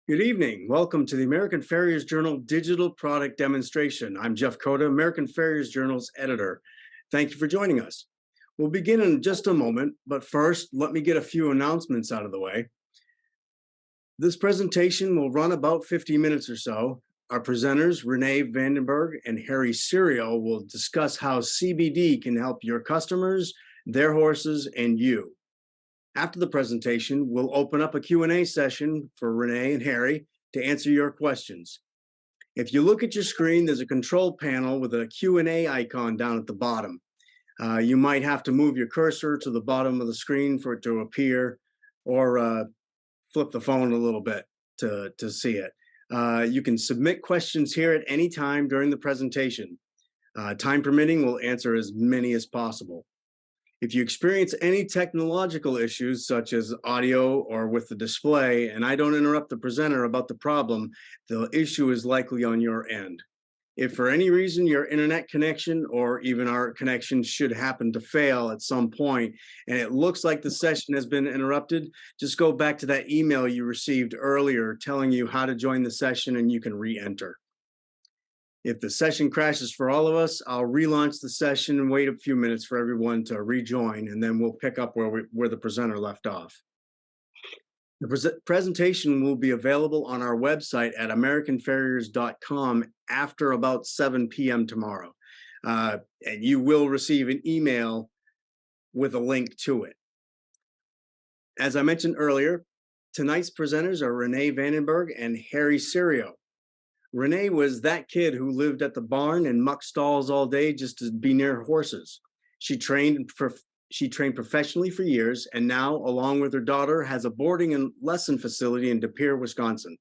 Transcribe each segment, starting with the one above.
Good evening. Welcome to the American Farriers Journal Digital Product Demonstration. I'm Jeff Cota, American Farriers Journal's editor. Thank you for joining us. We'll begin in just a moment, but first, let me get a few announcements out of the way. This presentation will run about 50 minutes or so. Our presenters, Renee, Vandenberg, and Serio, will discuss how CBD can help your customers, their horses, and you. After the presentation, we'll open up a Q&A session for Renee and Harry to answer your questions. If you look at your screen, there's a control panel with a Q&A icon down at the bottom. You might have to move your cursor to the bottom of the screen for it to appear, or flip the phone a little bit to see it. You can submit questions here at any time during the presentation. Time permitting, we'll answer as many as possible. If you experience any technological issues, such as audio or with the display, and I don't interrupt the presenter about the problem, the issue is likely on your end. If for any reason your internet connection or even our connection should happen to fail at some point, and it looks like the session has been interrupted, just go back to that email you received earlier telling you how to join the session and you can re-enter. If the session crashes for all of us, I'll relaunch the session and wait a few minutes for everyone to rejoin, and then we'll pick up where the presenter left off. The presentation will be available on our website at americanfarriers.com after about 7 p.m. tomorrow. And you will receive an email with a link to it. As I mentioned earlier, tonight's presenters are Renee Vandenberg and Serio. Renee was that kid who lived at the barn and muck stalls all day just to be near horses. She trained professionally for years, and now, along with her daughter, has a boarding and lesson facility in De Pere, Wisconsin.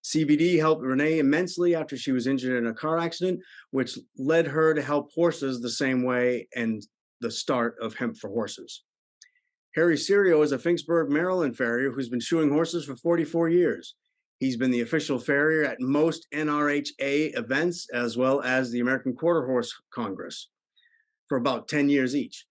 CBD helped Renee immensely after she was injured in a car accident, which led her to help horses the same way and the start of Hemp for Horses. Serio is a Finksburg, Maryland farrier who's been shoeing horses for 44 years. He's been the official farrier at most NRHA events, as well as the American Quarter Horse Congress, for about 10 years each.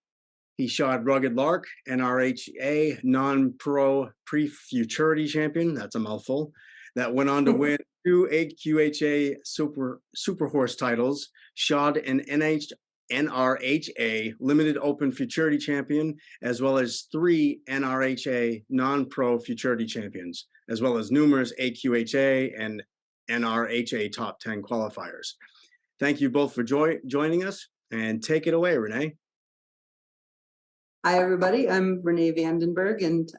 He shod Rugged Lark, NRHA non-pro pre-futurity champion, that's a mouthful, that went on to win 2 AQHA super horse titles, shod an NRHA limited open futurity champion, as well as 3 NRHA non-pro futurity champions, as well as numerous AQHA and NRHA top 10 qualifiers. Thank you both for joining us, and take it away, Renee. Hi, everybody. I'm Renee Vandenberg, and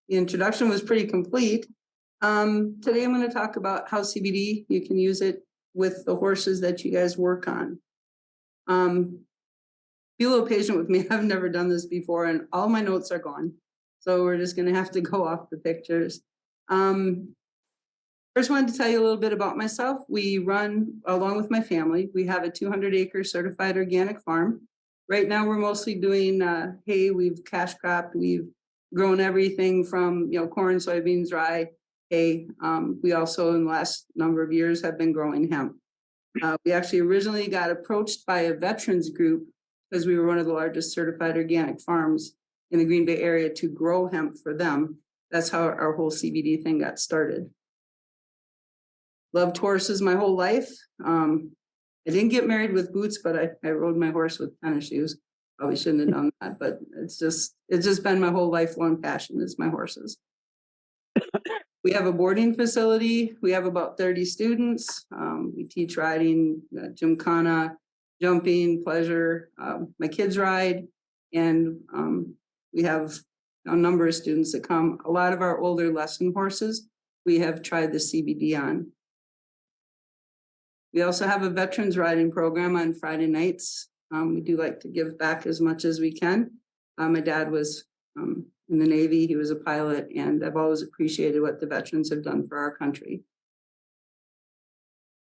the introduction was pretty complete. Today, I'm going to talk about how CBD, you can use it with the horses that you guys work on. Be a little patient with me. I've never done this before, and all my notes are gone. So we're just going to have to go off the pictures. First, I wanted to tell you a little bit about myself. We run, along with my family, we have a 200-acre certified organic farm. Right now, we're mostly doing hay. We've cash cropped. We've grown everything from corn, soybeans, rye, hay. We also, in the last number of years, have been growing hemp. We actually originally got approached by a veterans group because we were one of the largest certified organic farms in the Green Bay area to grow hemp for them. That's how our whole CBD thing got started. Loved horses my whole life. I didn't get married with boots, but I rode my horse with tennis shoes. Probably shouldn't have done that, but it's just been my whole lifelong passion is my horses. We have a boarding facility. We have about 30 students. We teach riding, gymkhana, jumping, pleasure. My kids ride, and we have a number of students that come. A lot of our older lesson horses, we have tried the CBD on. We also have a veterans riding program on Friday nights. We do like to give back as much as we can. My dad was in the Navy. He was a pilot, and I've always appreciated what the veterans have done for our country.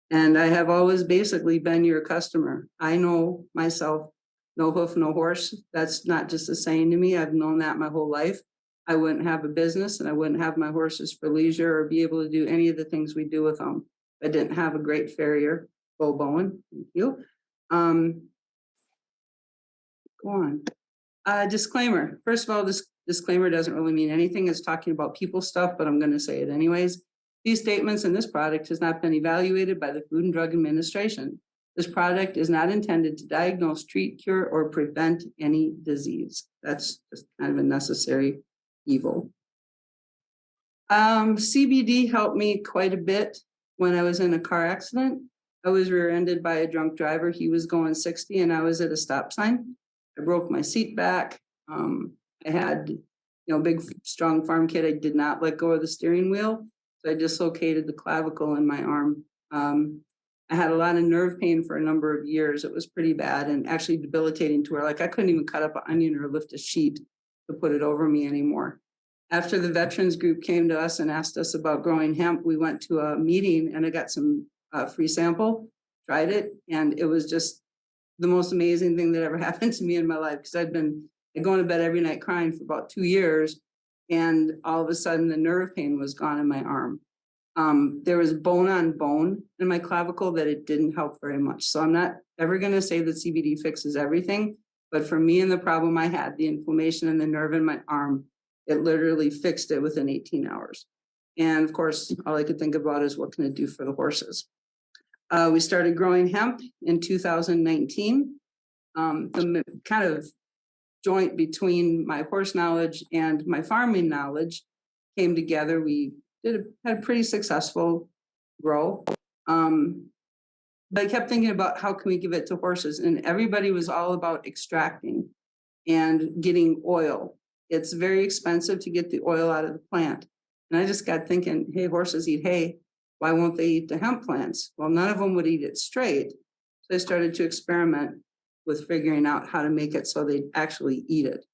And I have always basically been your customer. I know myself, no hoof, no horse. That's not just a saying to me. I've known that my whole life. I wouldn't have a business, and I wouldn't have my horses for leisure or be able to do any of the things we do with them. I didn't have a great farrier. Bo Bowen, thank you. Go on. Disclaimer. First of all, this disclaimer doesn't really mean anything. It's talking about people stuff, but I'm going to say it anyways. These statements and this product has not been evaluated by the Food and Drug Administration. This product is not intended to diagnose, treat, cure, or prevent any disease. That's just kind of a necessary evil. CBD helped me quite a bit when I was in a car accident. I was rear-ended by a drunk driver. He was going 60 and I was at a stop sign. I broke my seat back. I had, big, strong farm kid. I did not let go of the steering wheel. So I dislocated the clavicle in my arm. I had a lot of nerve pain for a number of years. It was pretty bad and actually debilitating to where I couldn't even cut up an onion or lift a sheet to put it over me anymore. After the veterans group came to us and asked us about growing hemp, we went to a meeting and I got some free sample, tried it, and it was just the most amazing thing that ever happened to me in my life, because I'd going to bed every night crying for about 2 years, and all of a sudden the nerve pain was gone in my arm. There was bone on bone in my clavicle that it didn't help very much. So I'm not ever going to say that CBD fixes everything, but for me and the problem I had, the inflammation in the nerve in my arm, it literally fixed it within 18 hours. And of course, all I could think about is what can it do for the horses? We started growing hemp in 2019. The kind of joint between my horse knowledge and my farming knowledge came together. We had a pretty successful grow. But I kept thinking about how can we give it to horses? And everybody was all about extracting and getting oil. It's very expensive to get the oil out of the plant. And I just got thinking, hey, horses eat hay. Why won't they eat the hemp plants? Well, none of them would eat it straight. So I started to experiment with figuring out how to make it so they'd actually eat it.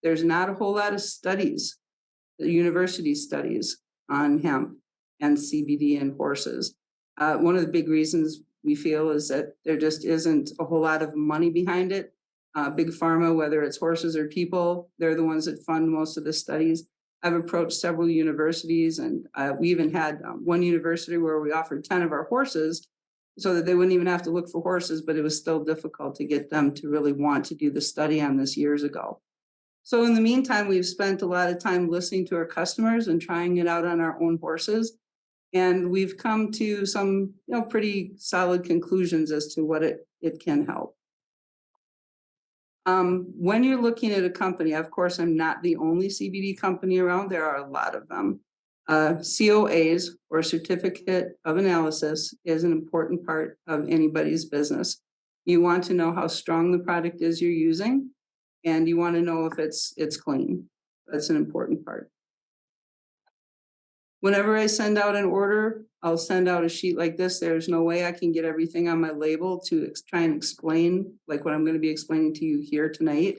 There's not a whole lot of studies, the university studies on hemp and CBD in horses. One of the big reasons we feel is that there just isn't a whole lot of money behind it. Big pharma, whether it's horses or people, they're the ones that fund most of the studies. I've approached several universities, and we even had one university where we offered 10 of our horses so that they wouldn't even have to look for horses, but it was still difficult to get them to really want to do the study on this years ago. So in the meantime, we've spent a lot of time listening to our customers and trying it out on our own horses. And we've come to some pretty solid conclusions as to what it can help. When you're looking at a company, of course, I'm not the only CBD company around. There are a lot of them. COAs, or Certificate of Analysis, is an important part of anybody's business. You want to know how strong the product is you're using, and you want to know if it's clean. That's an important part. Whenever I send out an order, I'll send out a sheet like this. There's no way I can get everything on my label to try and explain like what I'm going to be explaining to you here tonight.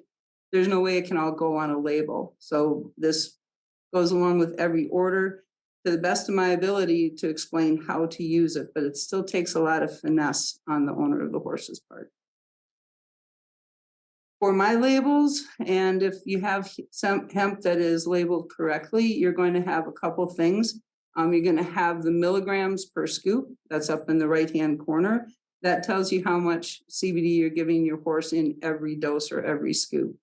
There's no way it can all go on a label. So this goes along with every order to the best of my ability to explain how to use it, but it still takes a lot of finesse on the owner of the horse's part. For my labels, and if you have some hemp that is labeled correctly, you're going to have a couple things. You're going to have the milligrams per scoop. That's up in the right-hand corner. That tells you how much CBD you're giving your horse in every dose or every scoop.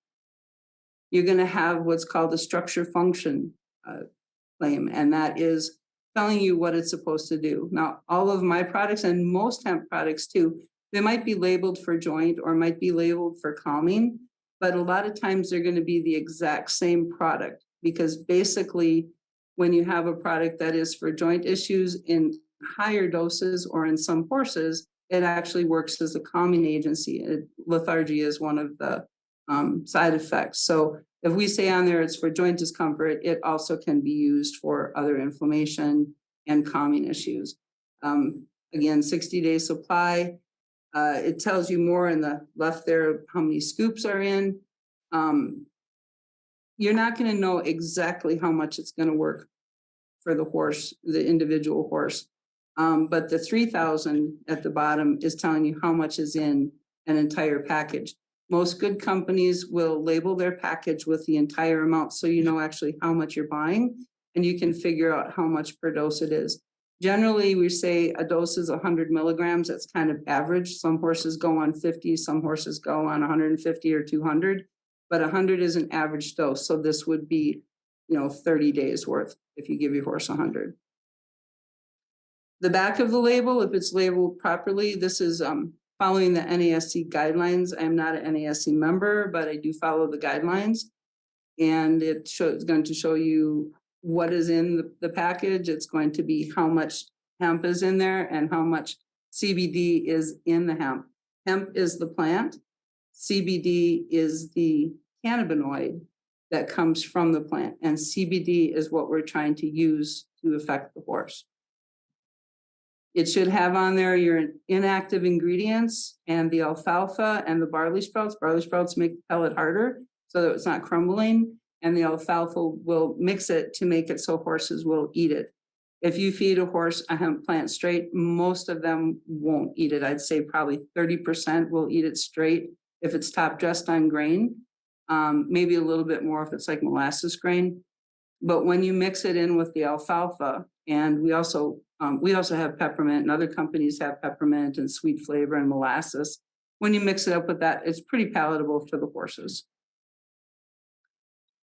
You're going to have what's called a structure function claim, and that is telling you what it's supposed to do. Now, all of my products and most hemp products too, they might be labeled for joint or might be labeled for calming, but a lot of times they're going to be the exact same product, because basically when you have a product that is for joint issues in higher doses or in some horses, it actually works as a calming agency. Lethargy is one of the side effects. So if we say on there it's for joint discomfort, it also can be used for other inflammation and calming issues. Again, 60-day supply. It tells you more in the left there how many scoops are in. You're not going to know exactly how much it's going to work for the horse, the individual horse. But the 3,000 at the bottom is telling you how much is in an entire package. Most good companies will label their package with the entire amount so you know actually how much you're buying, and you can figure out how much per dose it is. Generally, we say a dose is 100 milligrams. That's kind of average. Some horses go on 50, some horses go on 150 or 200, but 100 is an average dose. So this would be 30 days worth if you give your horse 100. The back of the label, if it's labeled properly, this is following the NASC guidelines. I'm not an NASC member, but I do follow the guidelines. And it's going to show you what is in the package. It's going to be how much hemp is in there and how much CBD is in the hemp. Hemp is the plant. CBD is the cannabinoid that comes from the plant. And CBD is what we're trying to use to affect the horse. It should have on there your inactive ingredients and the alfalfa and the barley sprouts. Barley sprouts make the pellet harder so that it's not crumbling. And the alfalfa will mix it to make it so horses will eat it. If you feed a horse a hemp plant straight, most of them won't eat it. I'd say probably 30% will eat it straight if it's top dressed on grain. Maybe a little bit more if it's like molasses grain. But when you mix it in with the alfalfa, and we also have peppermint, and other companies have peppermint and sweet flavor and molasses. When you mix it up with that, it's pretty palatable for the horses.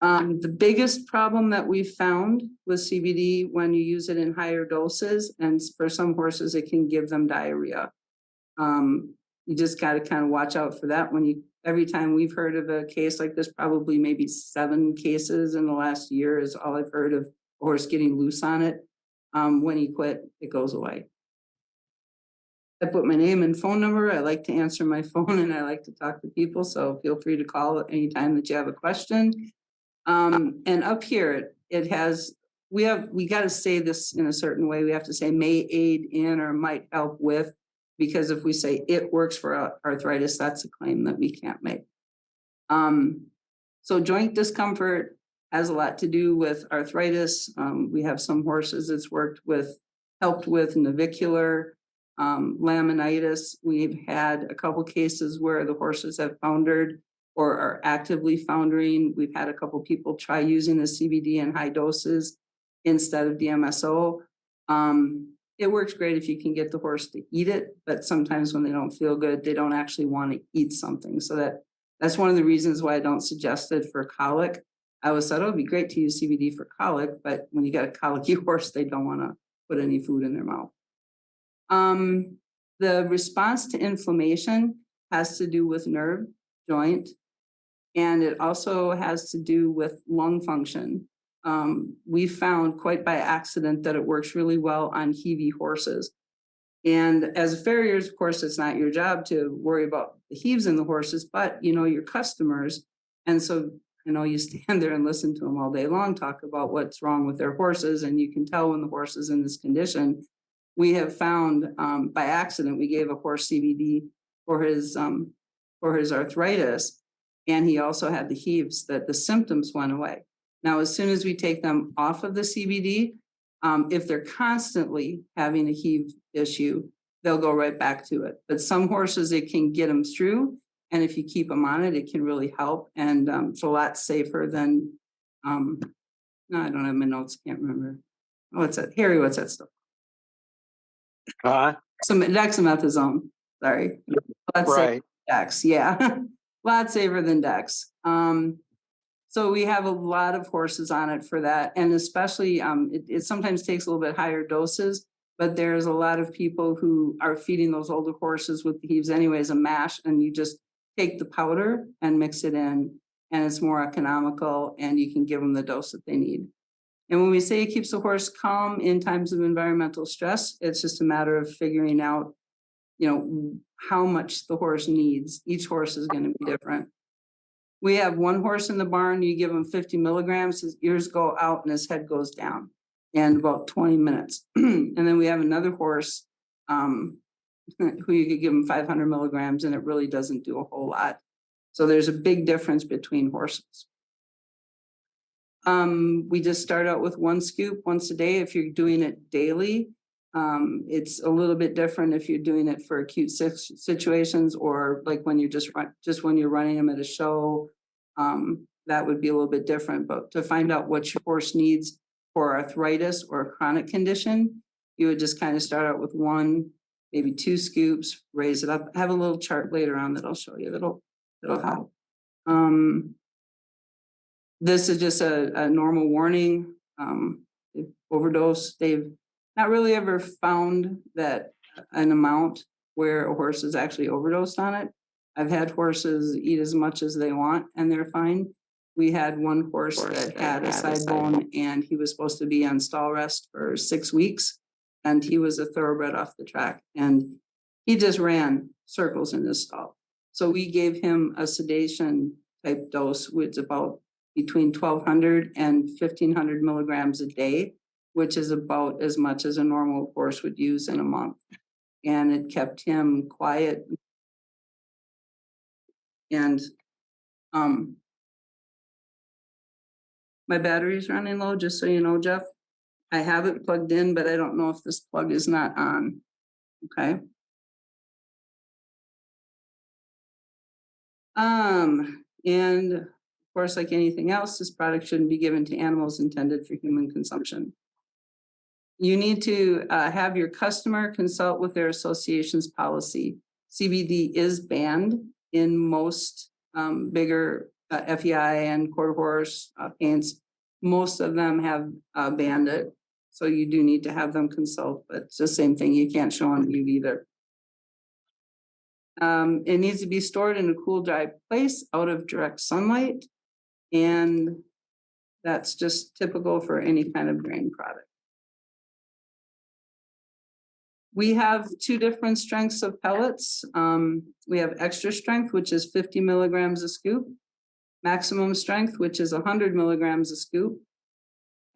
The biggest problem that we've found with CBD when you use it in higher doses, and for some horses, it can give them diarrhea. You just got to kind of watch out for that. Every time we've heard of a case like this, probably maybe 7 cases in the last year is all I've heard of a horse getting loose on it. When he quit, it goes away. I put my name and phone number. I like to answer my phone and I like to talk to people. So feel free to call at any time that you have a question. And up here, it has, we got to say this in a certain way. We have to say may aid in or might help with, because if we say it works for arthritis, that's a claim that we can't make. So joint discomfort has a lot to do with arthritis. We have some horses it's helped with navicular laminitis. We've had a couple cases where the horses have foundered or are actively foundering. We've had a couple people try using the CBD in high doses instead of DMSO. It works great if you can get the horse to eat it, but sometimes when they don't feel good, they don't actually want to eat something. So that's one of the reasons why I don't suggest it for colic. I always thought, it'd be great to use CBD for colic, but when you got a colicky horse, they don't want to put any food in their mouth. The response to inflammation has to do with nerve, joint, and it also has to do with lung function. We found quite by accident that it works really well on heavy horses. And as farriers, of course, it's not your job to worry about the heaves in the horses, but your customers. And so, you stand there and listen to them all day long, talk about what's wrong with their horses. And you can tell when the horse is in this condition. We have found by accident, we gave a horse CBD for his arthritis. And he also had the heaves, that the symptoms went away. Now, as soon as we take them off of the CBD, if they're constantly having a heave issue, they'll go right back to it. But some horses, it can get them through. And if you keep them on it, it can really help. And it's a lot safer than, no, I don't have my notes, can't remember. Oh, what's that? Harry, what's that stuff? Some dexamethasone, sorry. Right. Dex, yeah. A lot safer than Dex. So we have a lot of horses on it for that. And especially, it sometimes takes a little bit higher doses, but there's a lot of people who are feeding those older horses with the heaves anyways, a mash, and you just take the powder and mix it in, and it's more economical and you can give them the dose that they need. And when we say it keeps the horse calm in times of environmental stress, it's just a matter of figuring out, how much the horse needs. Each horse is going to be different. We have one horse in the barn, you give him 50 milligrams, his ears go out and his head goes down in about 20 minutes. And then we have another horse who you could give him 500 milligrams and it really doesn't do a whole lot. So there's a big difference between horses. We just start out with 1 scoop once a day. If you're doing it daily, it's a little bit different if you're doing it for acute situations, or like when you're just when you're running them at a show, that would be a little bit different. But to find out what your horse needs for arthritis or a chronic condition, you would just kind of start out with 1, maybe 2 scoops, raise it up. I have a little chart later on that I'll show you that'll help. This is just a normal warning. They've overdosed. They've not really ever found that an amount where a horse is actually overdosed on it. I've had horses eat as much as they want and they're fine. We had one horse that had a side bone and he was supposed to be on stall rest for 6 weeks. And he was a thoroughbred off the track and he just ran circles in his stall. So we gave him a sedation type dose, which is about between 1,200 and 1,500 milligrams a day, which is about as much as a normal horse would use in a month. And it kept him quiet. And my battery's running low, just so you know, Jeff. I have it plugged in, but I don't know if this plug is not on. Okay. And of course, like anything else, this product shouldn't be given to animals intended for human consumption. You need to have your customer consult with their association's policy. CBD is banned in most bigger FEI and quarter horse paints. Most of them have banned it. So you do need to have them consult, but it's the same thing. You can't show on you either. It needs to be stored in a cool, dry place out of direct sunlight. And that's just typical for any kind of grain product. We have two different strengths of pellets. We have extra strength, which is 50 milligrams a scoop, maximum strength, which is 100 milligrams a scoop,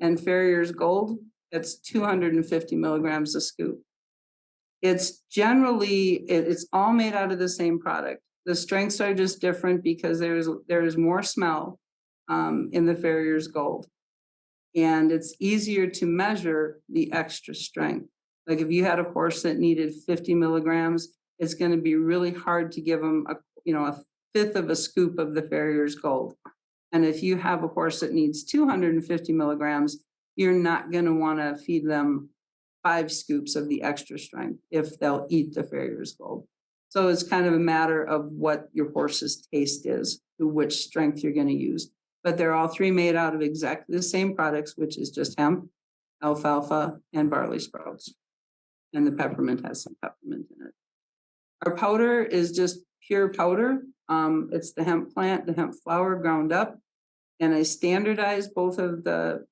and Farriers Gold, that's 250 milligrams a scoop. It's generally, it's all made out of the same product. The strengths are just different because there's more smell in the Farriers Gold. And it's easier to measure the extra strength. Like if you had a horse that needed 50 milligrams, it's going to be really hard to give them a fifth of a scoop of the Farriers Gold. And if you have a horse that needs 250 milligrams, you're not going to want to feed them 5 scoops of the extra strength if they'll eat the Farriers Gold. So it's kind of a matter of what your horse's taste is, to which strength you're going to use. But they're all three made out of exactly the same products, which is just hemp, alfalfa, and barley sprouts. And the peppermint has some peppermint in it. Our powder is just pure powder. It's the hemp plant, the hemp flower ground up. And I standardized both of the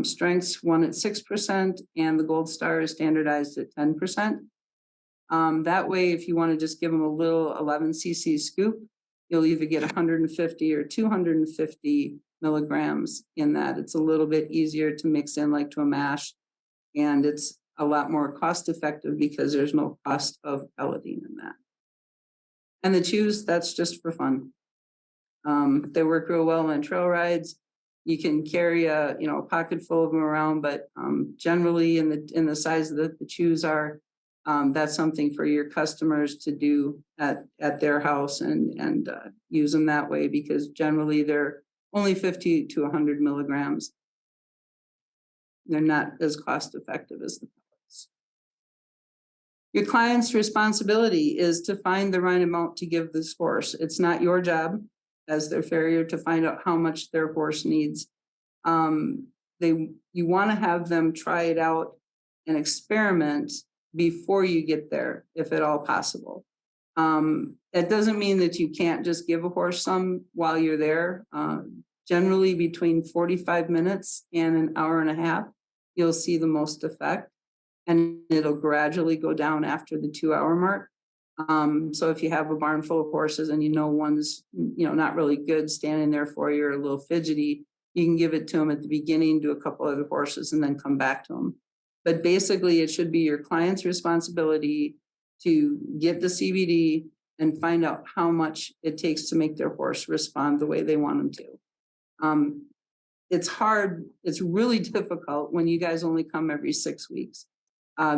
strengths, one at 6% and the Gold Star is standardized at 10%. That way, if you want to just give them a little 11 cc scoop, you'll either get 150 or 250 milligrams in that. It's a little bit easier to mix in like to a mash, and it's a lot more cost effective because there's no cost of pelleting in that. And the chews, that's just for fun. They work real well on trail rides. You can carry a pocket full of them around, but generally in the size that the chews are, that's something for your customers to do at their house and use them that way, because generally they're only 50 to 100 milligrams. They're not as cost effective as the pellets. Your client's responsibility is to find the right amount to give this horse. It's not your job as their farrier to find out how much their horse needs. You want to have them try it out and experiment before you get there, if at all possible. It doesn't mean that you can't just give a horse some while you're there. Generally between 45 minutes and an hour and a half, you'll see the most effect, and it'll gradually go down after the 2-hour mark. So if you have a barn full of horses and one's not really good standing there for you or a little fidgety, you can give it to them at the beginning, do a couple other horses, and then come back to them. But basically, it should be your client's responsibility to get the CBD and find out how much it takes to make their horse respond the way they want them to. It's hard. It's really difficult when you guys only come every 6 weeks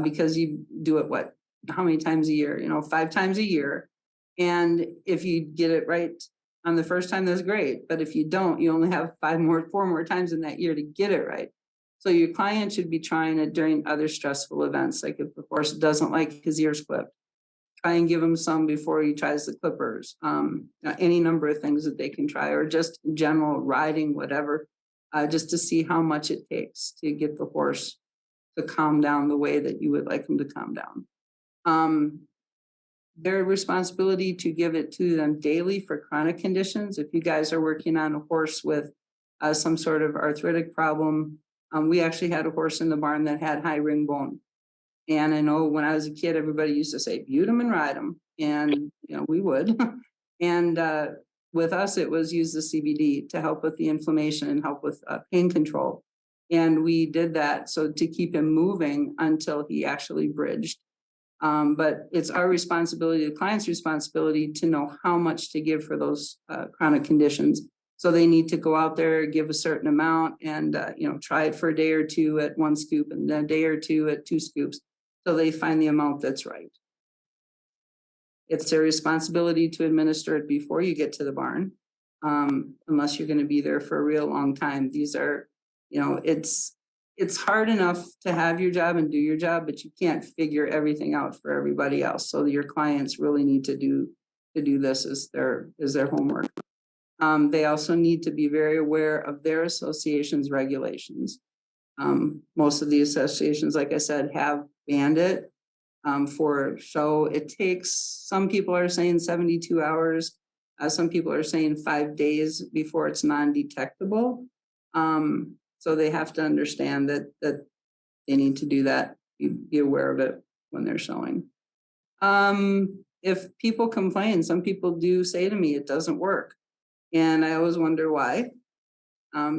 because you do it, how many times a year? 5 times a year. And if you get it right on the first time, that's great. But if you don't, you only have 4 more times in that year to get it right. So your client should be trying it during other stressful events, like if the horse doesn't like his ears clipped, try and give him some before he tries the clippers. Any number of things that they can try, or just in general riding, whatever, just to see how much it takes to get the horse to calm down the way that you would like him to calm down. Their responsibility to give it to them daily for chronic conditions. If you guys are working on a horse with some sort of arthritic problem, we actually had a horse in the barn that had high ring bone. And I know when I was a kid, everybody used to say, "Butte him and ride him." And, we would. And with us, it was use the CBD to help with the inflammation and help with pain control. And we did that so to keep him moving until he actually bridged. But it's our responsibility, the client's responsibility, to know how much to give for those chronic conditions. So they need to go out there, give a certain amount, and try it for a day or two at 1 scoop, and then a day or two at 2 scoops, so they find the amount that's right. It's their responsibility to administer it before you get to the barn, unless you're going to be there for a real long time. These are, it's hard enough to have your job and do your job, but you can't figure everything out for everybody else. So your clients really need to do this as their homework. They also need to be very aware of their association's regulations. Most of the associations, like I said, have banned it for show. It takes, some people are saying 72 hours. Some people are saying 5 days before it's non-detectable. So they have to understand that they need to do that, be aware of it when they're showing. If people complain, some people do say to me, it doesn't work. And I always wonder why.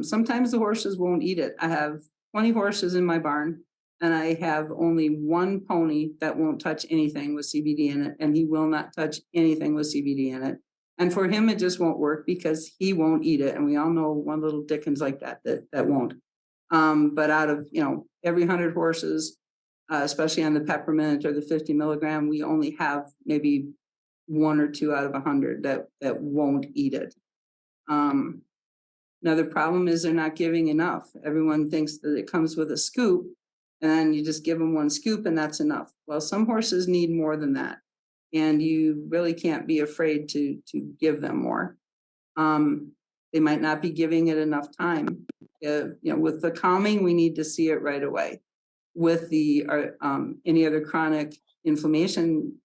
Sometimes the horses won't eat it. I have 20 horses in my barn, and I have only 1 pony that won't touch anything with CBD in it, and he will not touch anything with CBD in it. And for him, it just won't work because he won't eat it. And we all know one little Dickens like that won't. But out of, every 100 horses, especially on the peppermint or the 50 milligram, we only have maybe 1 or 2 out of 100 that won't eat it. Another problem is they're not giving enough. Everyone thinks that it comes with a scoop, and then you just give them 1 scoop and that's enough. Well, some horses need more than that, and you really can't be afraid to give them more. They might not be giving it enough time. With the calming, we need to see it right away. With the any other chronic inflammation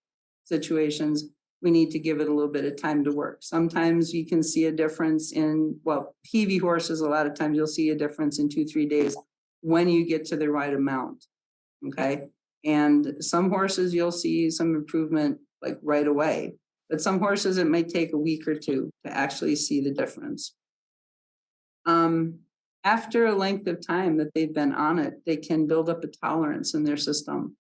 situations, we need to give it a little bit of time to work. Sometimes you can see a difference in, PV horses, a lot of times you'll see a difference in 2-3 days when you get to the right amount. Okay. And some horses you'll see some improvement like right away, but some horses it might take a week or 2 to actually see the difference. After a length of time that they've been on it, they can build up a tolerance in their system.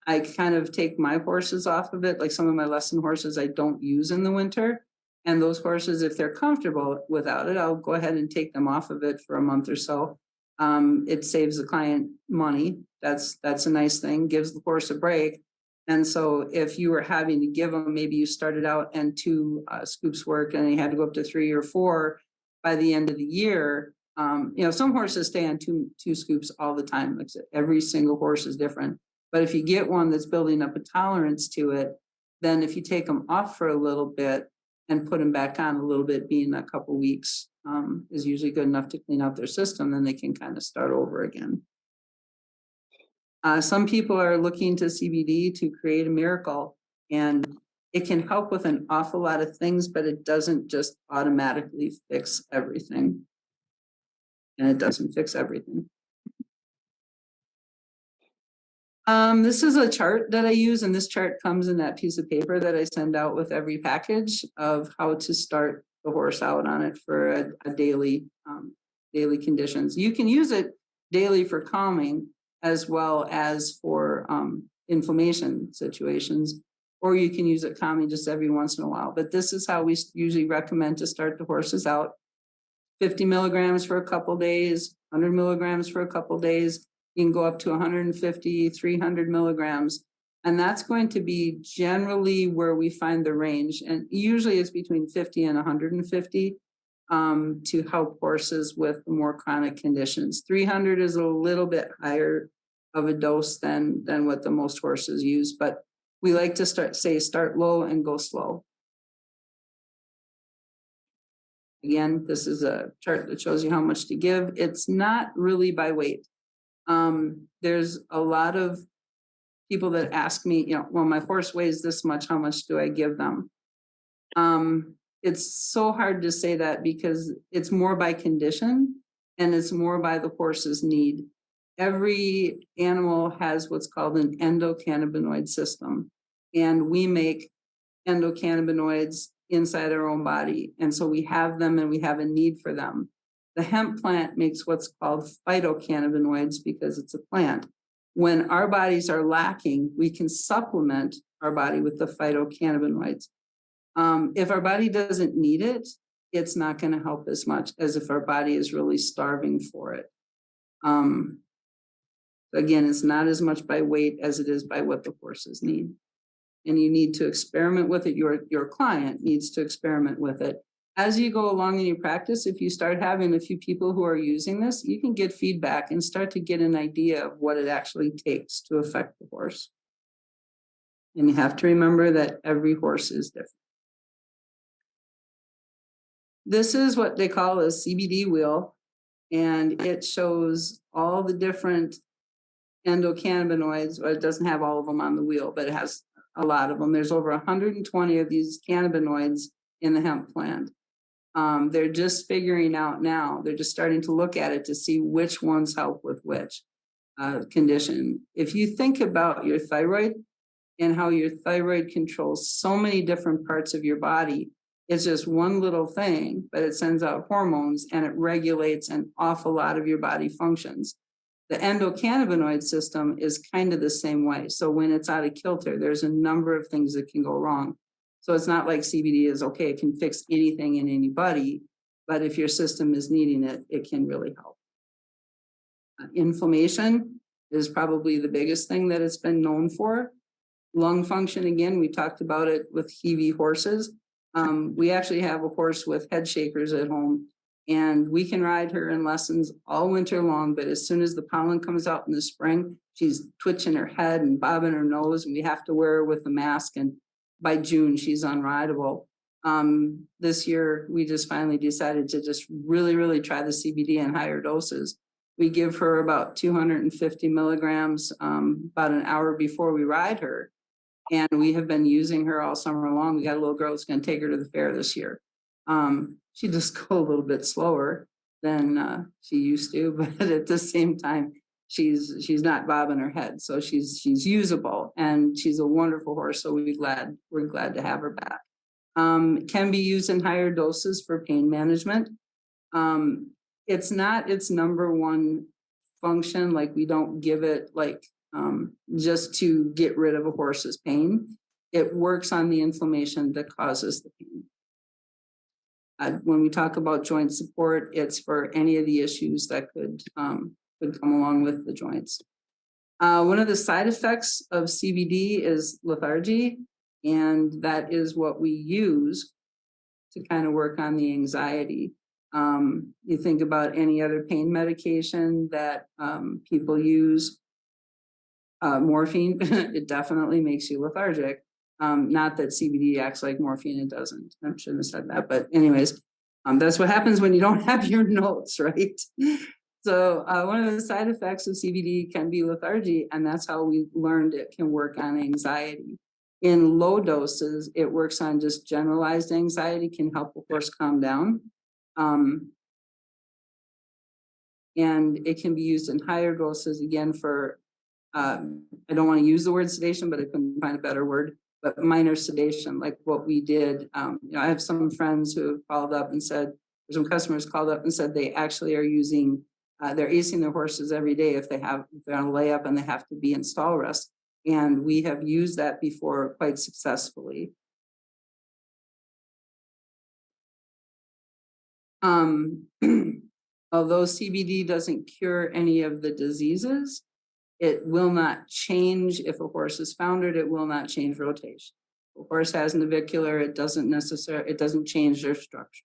I kind of take my horses off of it, like some of my lesson horses I don't use in the winter. And those horses, if they're comfortable without it, I'll go ahead and take them off of it for a month or so. It saves the client money. That's a nice thing, gives the horse a break. And so if you were having to give them, maybe you started out and 2 scoops work and you had to go up to 3 or 4 by the end of the year. Some horses stay on two scoops all the time. Like I said, every single horse is different. But if you get one that's building up a tolerance to it, then if you take them off for a little bit and put them back on a little bit, being a couple weeks, is usually good enough to clean out their system, then they can kind of start over again. Some people are looking to CBD to create a miracle, and it can help with an awful lot of things, but it doesn't just automatically fix everything. And it doesn't fix everything. This is a chart that I use, and this chart comes in that piece of paper that I send out with every package of how to start the horse out on it for a daily conditions. You can use it daily for calming as well as for inflammation situations, or you can use it calming just every once in a while. But this is how we usually recommend to start the horses out. 50 milligrams for a couple days, 100 milligrams for a couple days. You can go up to 150, 300 milligrams. And that's going to be generally where we find the range. And usually it's between 50 and 150 to help horses with more chronic conditions. 300 is a little bit higher of a dose than what the most horses use. But We like to start low and go slow. Again, this is a chart that shows you how much to give. It's not really by weight. There's a lot of people that ask me, well, my horse weighs this much, how much do I give them? It's so hard to say that because it's more by condition and it's more by the horse's need. Every animal has what's called an endocannabinoid system, and we make endocannabinoids inside our own body. And so we have them and we have a need for them. The hemp plant makes what's called phytocannabinoids because it's a plant. When our bodies are lacking, we can supplement our body with the phytocannabinoids. If our body doesn't need it, it's not going to help as much as if our body is really starving for it. Again, it's not as much by weight as it is by what the horses need. And you need to experiment with it. Your client needs to experiment with it. As you go along in your practice, if you start having a few people who are using this, you can get feedback and start to get an idea of what it actually takes to affect the horse. And you have to remember that every horse is different. This is what they call a CBD wheel, and it shows all the different endocannabinoids. Well, it doesn't have all of them on the wheel, but it has a lot of them. There's over 120 of these cannabinoids in the hemp plant. They're just figuring out now. They're just starting to look at it to see which ones help with which condition. If you think about your thyroid and how your thyroid controls so many different parts of your body, it's just one little thing, but it sends out hormones and it regulates an awful lot of your body functions. The endocannabinoid system is kind of the same way. So when it's out of kilter, there's a number of things that can go wrong. So it's not like CBD is okay, it can fix anything in anybody, but if your system is needing it, it can really help. Inflammation is probably the biggest thing that it's been known for. Lung function, again, we talked about it with Heavy horses. We actually have a horse with head shakers at home, and we can ride her in lessons all winter long, but as soon as the pollen comes out in the spring, she's twitching her head and bobbing her nose, and we have to wear her with a mask, and by June, she's unrideable. This year, we just finally decided to just really try the CBD in higher doses. We give her about 250 milligrams about an hour before we ride her. And we have been using her all summer long. We got a little girl that's going to take her to the fair this year. She just go a little bit slower than she used to, but at the same time, she's not bobbing her head. So she's usable, and she's a wonderful horse. So we're glad to have her back. Can be used in higher doses for pain management. It's not its number one function. Like, we don't give it just to get rid of a horse's pain. It works on the inflammation that causes the pain. When we talk about joint support, it's for any of the issues that could come along with the joints. One of the side effects of CBD is lethargy, and that is what we use to kind of work on the anxiety. You think about any other pain medication that people use. Morphine, it definitely makes you lethargic. Not that CBD acts like morphine, it doesn't. I shouldn't have said that, but anyways, that's what happens when you don't have your notes, right? So one of the side effects of CBD can be lethargy, and that's how we learned it can work on anxiety. In low doses, it works on just generalized anxiety, can help a horse calm down. And it can be used in higher doses, again, for I don't want to use the word sedation, but I couldn't find a better word, but minor sedation, like what we did. I have some friends who have called up and said, some customers called up and said they actually are using, they're acing their horses every day if they're on a layup and they have to be in stall rest. And we have used that before quite successfully. Although CBD doesn't cure any of the diseases, it will not change. If a horse is foundered, it will not change rotation. If a horse has navicular, it doesn't change their structure.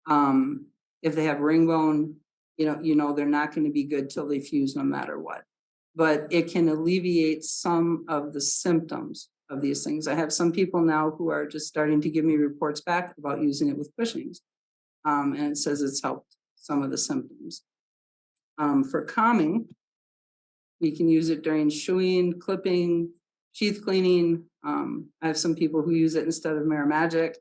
If they have ring bone, they're not going to be good till they fuse no matter what. But it can alleviate some of the symptoms. of these things. I have some people now who are just starting to give me reports back about using it with Cushing's. And it says it's helped some of the symptoms. For calming, we can use it during shoeing, clipping, sheath cleaning. I have some people who use it instead of Merrimagic.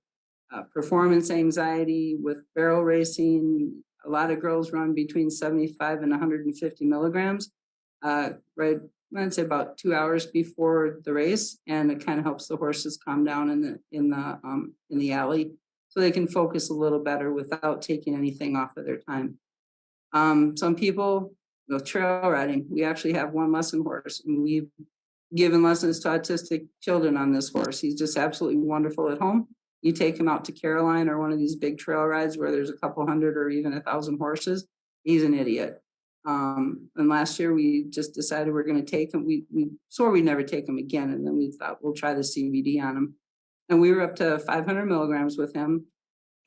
Performance anxiety with barrel racing. A lot of girls run between 75 and 150 milligrams, right? I'd say about 2 hours before the race, and it kind of helps the horses calm down in the alley, so they can focus a little better without taking anything off of their time. Some people go trail riding. We actually have one lesson horse, and we've given lessons to autistic children on this horse. He's just absolutely wonderful at home. You take him out to Caroline or one of these big trail rides where there's a couple hundred or even 1,000 horses. He's an idiot. And last year we just decided we're going to take him. We swore we'd never take him again. And then we thought we'll try the CBD on him. And we were up to 500 milligrams with him.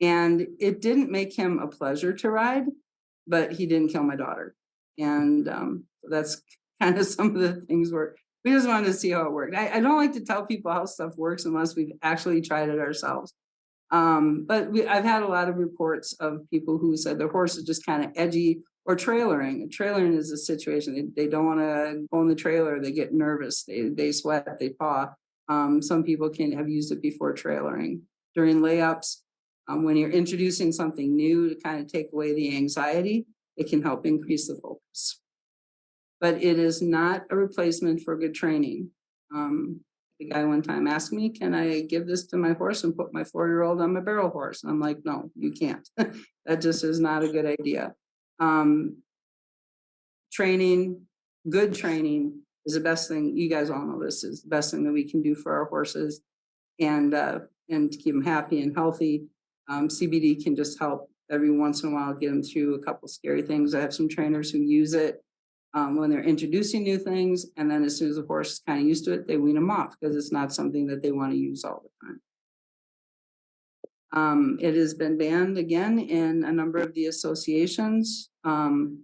And it didn't make him a pleasure to ride, but he didn't kill my daughter. And that's kind of some of the things where we just wanted to see how it worked. I don't like to tell people how stuff works unless we've actually tried it ourselves. But I've had a lot of reports of people who said their horse is just kind of edgy or trailering. Trailering is a situation. They don't want to go in the trailer. They get nervous. They sweat. They paw. Some people can have used it before trailering. During layups, when you're introducing something new to kind of take away the anxiety, it can help increase the focus. But it is not a replacement for good training. The guy one time asked me, can I give this to my horse and put my 4-year-old on my barrel horse? And I'm like, no, you can't. That just is not a good idea. Training, good training is the best thing. You guys all know this is the best thing that we can do for our horses and to keep them happy and healthy. CBD can just help every once in a while get them through a couple scary things. I have some trainers who use it when they're introducing new things, and then as soon as the horse is kind of used to it, they wean them off because it's not something that they want to use all the time. It has been banned again in a number of the associations. That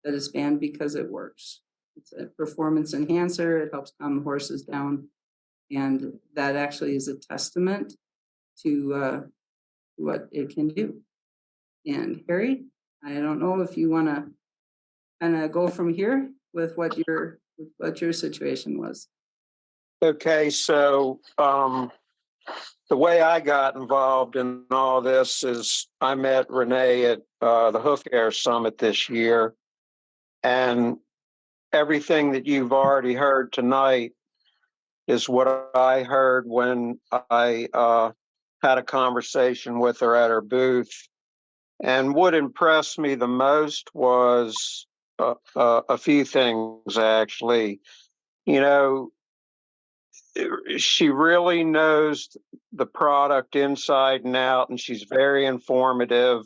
is banned because it works. It's a performance enhancer. It helps calm the horses down, and that actually is a testament to what it can do. And Harry, I don't know if you want to kind of go from here with what your situation was. Okay, so the way I got involved in all this is I met Renee at the hoof-care summit this year, and everything that you've already heard tonight is what I heard when I had a conversation with her at her booth. And what impressed me the most was a few things, actually. You know, she really knows the product inside and out, and she's very informative.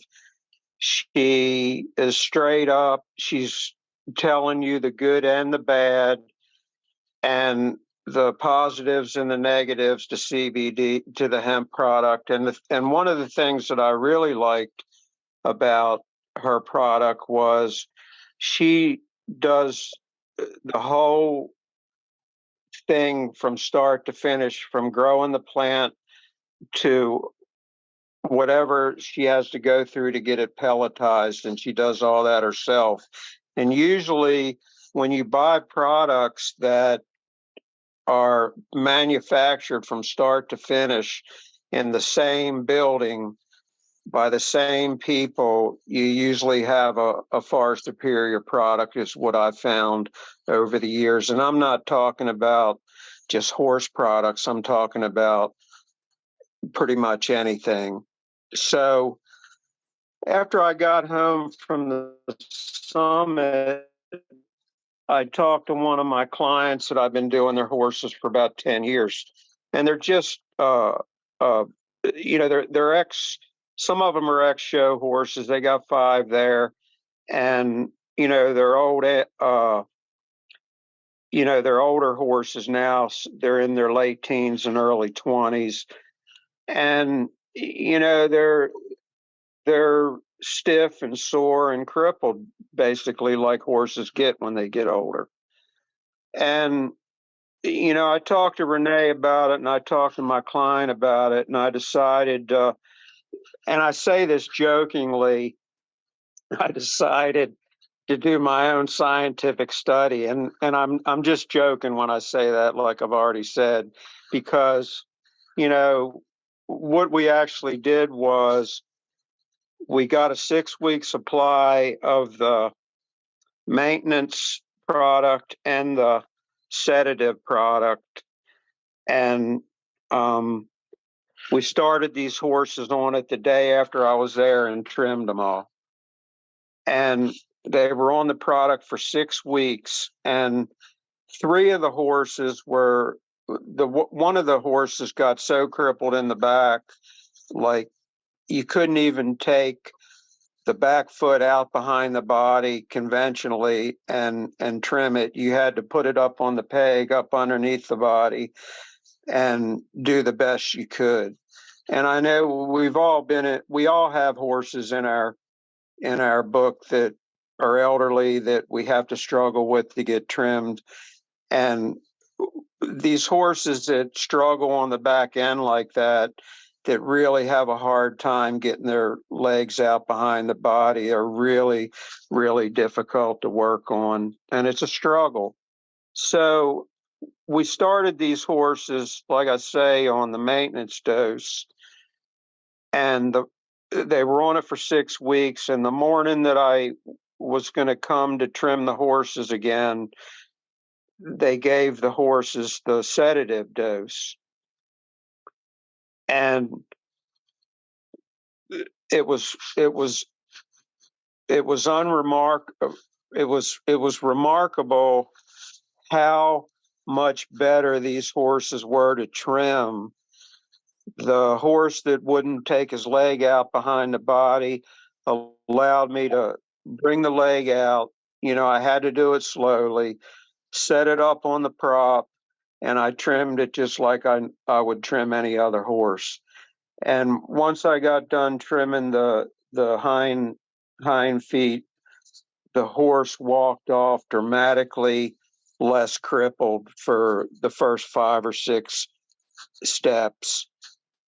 She is straight up. She's telling you the good and the bad, and the positives and the negatives to CBD, to the hemp product. And one of the things that I really liked about her product was she does the whole thing from start to finish, from growing the plant to whatever she has to go through to get it pelletized, and she does all that herself. And usually when you buy products that are manufactured from start to finish in the same building by the same people, you usually have a far superior product, is what I've found over the years. And I'm not talking about just horse products. I'm talking about pretty much anything. So after I got home from the summit, I talked to one of my clients that I've been doing their horses for about 10 years. And they're just, they're some of them are ex-show horses. They got 5 there. And, they're old, they're older horses now. They're in their late teens and early 20s. And, they're stiff and sore and crippled, basically, like horses get when they get older. And I talked to Renee about it, and I talked to my client about it, and I decided, and I say this jokingly, I decided to do my own scientific study, and I'm just joking when I say that, like I've already said, because you know what we actually did was we got a 6-week supply of the maintenance product and the sedative product, and we started these horses on it the day after I was there and trimmed them all. And they were on the product for 6 weeks, and 3 of the horses were one of the horses got so crippled in the back, like you couldn't even take the back foot out behind the body conventionally and trim it. You had to put it up on the peg up underneath the body and do the best you could. And I know we all have horses in our book that are elderly that we have to struggle with to get trimmed. And these horses that struggle on the back end like that really have a hard time getting their legs out behind the body are really, really difficult to work on. And it's a struggle. So we started these horses, like I say, on the maintenance dose, and they were on it for 6 weeks. And the morning that I was going to come to trim the horses again, they gave the horses the sedative dose. And it was unremarkable. It was remarkable how much better these horses were to trim. The horse that wouldn't take his leg out behind the body allowed me to bring the leg out. I had to do it slowly, set it up on the prop, and I trimmed it just like I would trim any other horse. And once I got done trimming the hind feet, the horse walked off dramatically less crippled for the first 5 or 6 steps.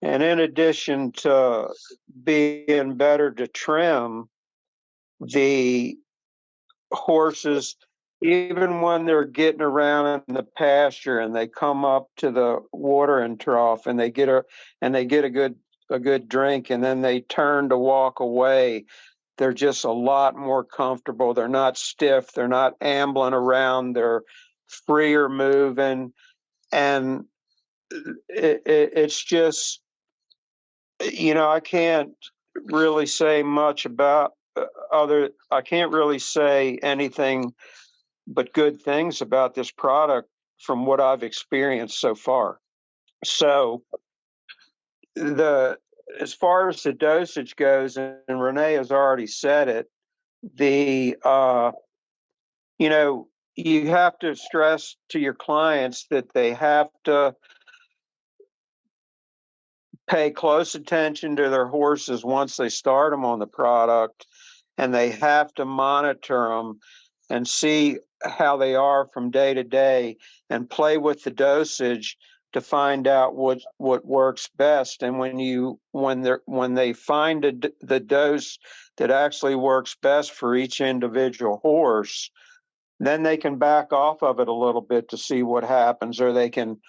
And in addition to being better to trim, the horses, even when they're getting around in the pasture and they come up to the watering trough and they get a good drink and then they turn to walk away, they're just a lot more comfortable. They're not stiff. They're not ambling around. They're freer moving. And it's just, I can't really say much about I can't really say anything but good things about this product from what I've experienced so far. So as far as the dosage goes, and Renee has already said it, you have to stress to your clients that they have to pay close attention to their horses once they start them on the product, and they have to monitor them and see how they are from day to day and play with the dosage to find out what works best. And when they find the dose that actually works best for each individual horse, then they can back off of it a little bit to see what happens, or they can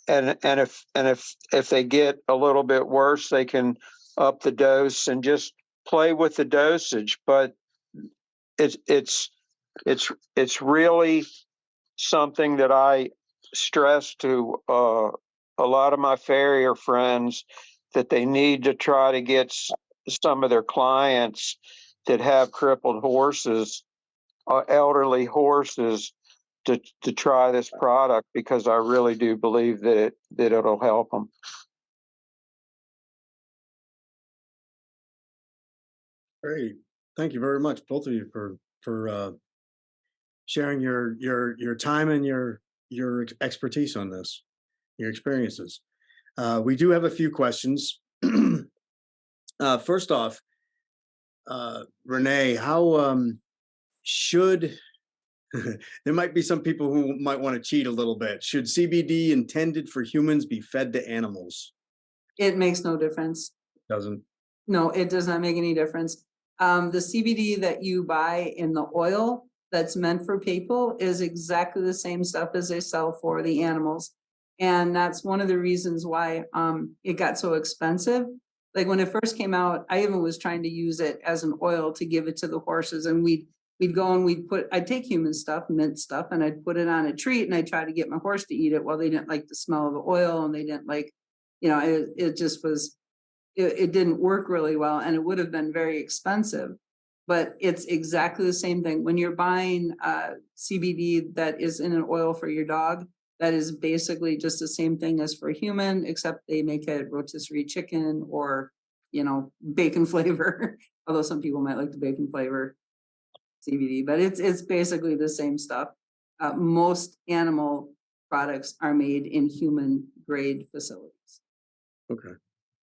and if they get a little bit worse, they can up the dose and just play with the dosage. But it's really something that I stress to a lot of my farrier friends, that they need to try to get some of their clients that have crippled horses, elderly horses, to try this product, because I really do believe that it'll help them. Great. Thank you very much, both of you, for sharing your time and your expertise on this, your experiences. We do have a few questions. First off, Renee, how should There might be some people who might want to cheat a little bit. Should CBD intended for humans be fed to animals? It makes no difference. Doesn't. No, it does not make any difference. The CBD that you buy in the oil that's meant for people is exactly the same stuff as they sell for the animals. And that's one of the reasons why it got so expensive. Like when it first came out, I even was trying to use it as an oil to give it to the horses, and we'd go and I'd take human stuff, mint stuff, and I'd put it on a treat, and I'd try to get my horse to eat it. Well, they didn't like the smell of the oil, and they didn't like, it just was, it didn't work really well, and it would have been very expensive. But it's exactly the same thing. When you're buying CBD that is in an oil for your dog, that is basically just the same thing as for human, except they make it rotisserie chicken or, bacon flavor. Although some people might like the bacon flavor CBD, but it's basically the same stuff. Most animal products are made in human grade facilities. Okay,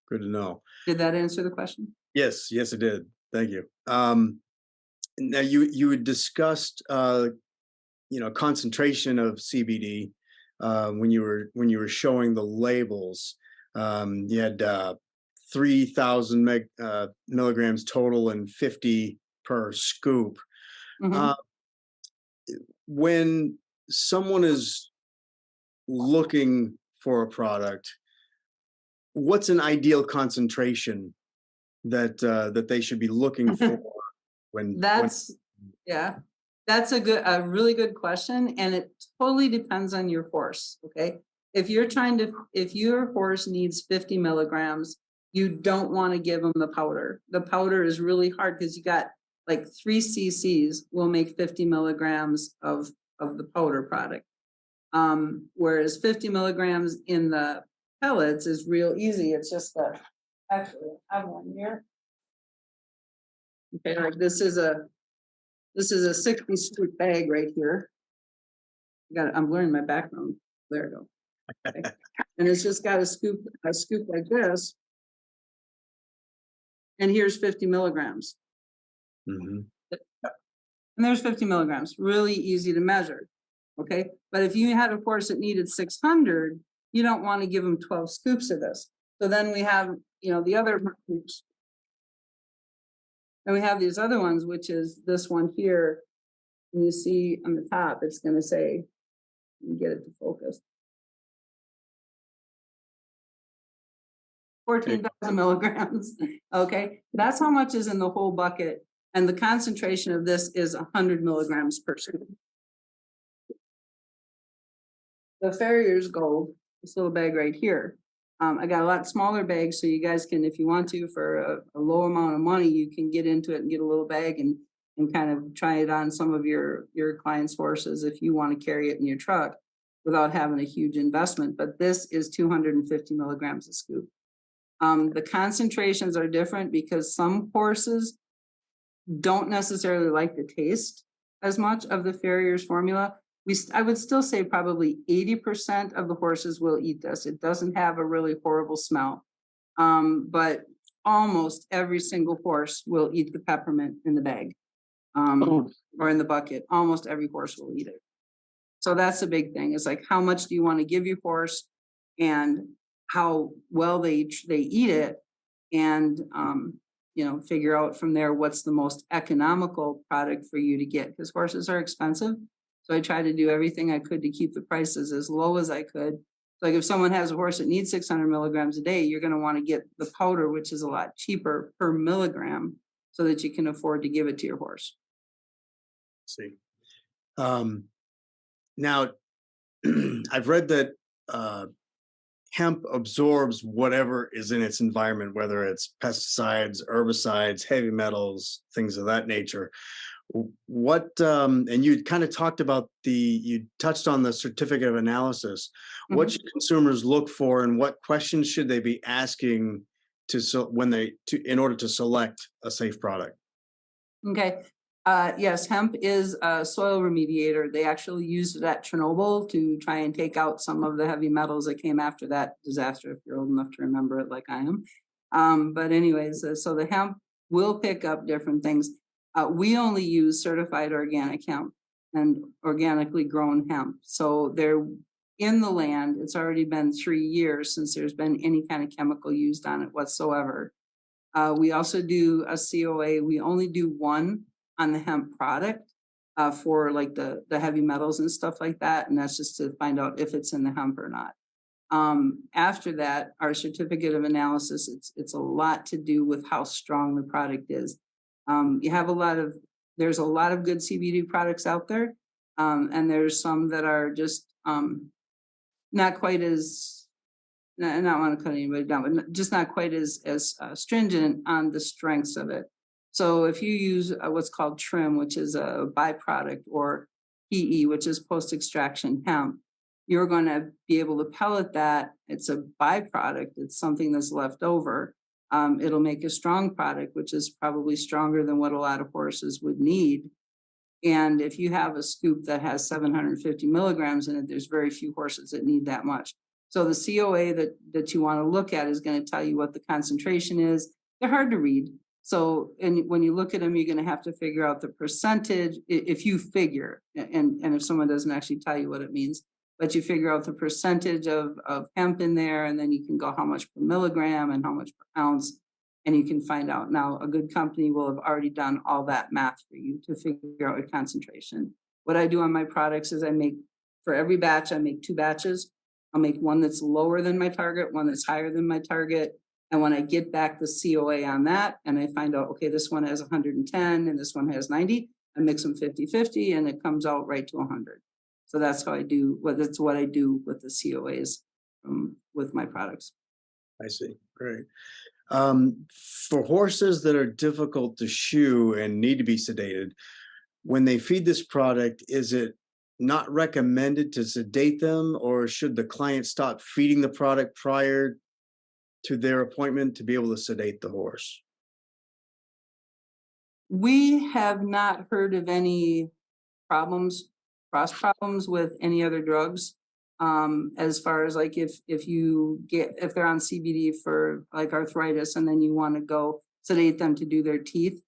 good to know. Did that answer the question? Yes, it did. Thank you. Now you had discussed concentration of CBD when you were showing the labels. You had 3,000 milligrams total and 50 per scoop. Mhm. When someone is looking for a product, what's an ideal concentration that they should be looking for when Yeah, that's a really good question, and it totally depends on your horse. Okay, if your horse needs 50 milligrams, you don't want to give them the powder. The powder is really hard because you got like 3 cc's will make 50 milligrams of the powder product. Whereas 50 milligrams in the pellets is real easy. It's just that actually I have one here. Okay, like this is a 60 scoop bag right here. I'm learning my background. There we go. Okay. And it's just got a scoop like this. And here's 50 milligrams. Mm-hmm. And there's 50 milligrams, really easy to measure. Okay. But if you had a horse that needed 600, you don't want to give them 12 scoops of this. So then we have, the other groups. And we have these other ones, which is this one here. And you see on the top, it's going to say, get it to focus. 14,000 milligrams. Okay. That's how much is in the whole bucket. And the concentration of this is 100 milligrams per scoop. The Farriers Gold, this little bag right here. I got a lot smaller bags, so you guys can, if you want to, for a low amount of money, you can get into it and get a little bag and kind of try it on some of your clients' horses if you want to carry it in your truck without having a huge investment. But this is 250 milligrams a scoop. The concentrations are different because some horses don't necessarily like the taste as much of the Farriers formula. I would still say probably 80% of the horses will eat this. It doesn't have a really horrible smell, but almost every single horse will eat the peppermint in the bag or in the bucket. Almost every horse will eat it. So that's the big thing. It's like, how much do you want to give your horse and how well they eat it, and figure out from there what's the most economical product for you to get, because horses are expensive. So I tried to do everything I could to keep the prices as low as I could. Like if someone has a horse that needs 600 milligrams a day, you're going to want to get the powder, which is a lot cheaper per milligram, so that you can afford to give it to your horse. See. Now, I've read that hemp absorbs whatever is in its environment, whether it's pesticides, herbicides, heavy metals, things of that nature. What and you kind of talked about you touched on the certificate of analysis. Mm-hmm. What should consumers look for, and what questions should they be asking in order to select a safe product? Okay. Yes, hemp is a soil remediator. They actually used it at Chernobyl to try and take out some of the heavy metals that came after that disaster, if you're old enough to remember it like I am. But anyways, so the hemp will pick up different things. We only use certified organic hemp. and organically grown hemp. So they're in the land. It's already been 3 years since there's been any kind of chemical used on it whatsoever. We also do a COA. We only do one on the hemp product for like the heavy metals and stuff like that. And that's just to find out if it's in the hemp or not. After that, our certificate of analysis, it's a lot to do with how strong the product is. There's a lot of good CBD products out there. And there's some that are just not quite as, I don't want to cut anybody down, but just not quite as stringent on the strengths of it. So if you use what's called trim, which is a byproduct, or PE, which is post-extraction hemp, you're going to be able to pellet that. It's a byproduct. It's something that's left over. It'll make a strong product, which is probably stronger than what a lot of horses would need. And if you have a scoop that has 750 milligrams in it, there's very few horses that need that much. So the COA that you want to look at is going to tell you what the concentration is. They're hard to read. So, and when you look at them, you're going to have to figure out the percentage, if you figure, and if someone doesn't actually tell you what it means, but you figure out the percentage of hemp in there, and then you can go how much per milligram and how much per ounce, and you can find out. Now, a good company will have already done all that math for you to figure out your concentration. What I do on my products is for every batch, I make 2 batches. I'll make one that's lower than my target, one that's higher than my target. And when I get back the COA on that, and I find out, okay, this one has 110 and this one has 90, I mix them 50-50 and it comes out right to 100. So that's how I do, that's what I do with the COAs with my products. I see. Great. For horses that are difficult to shoe and need to be sedated, when they feed this product, is it not recommended to sedate them, or should the client stop feeding the product prior to their appointment to be able to sedate the horse? We have not heard of any cross problems with any other drugs. As far as like if they're on CBD for like arthritis and then you want to go sedate them to do their teeth,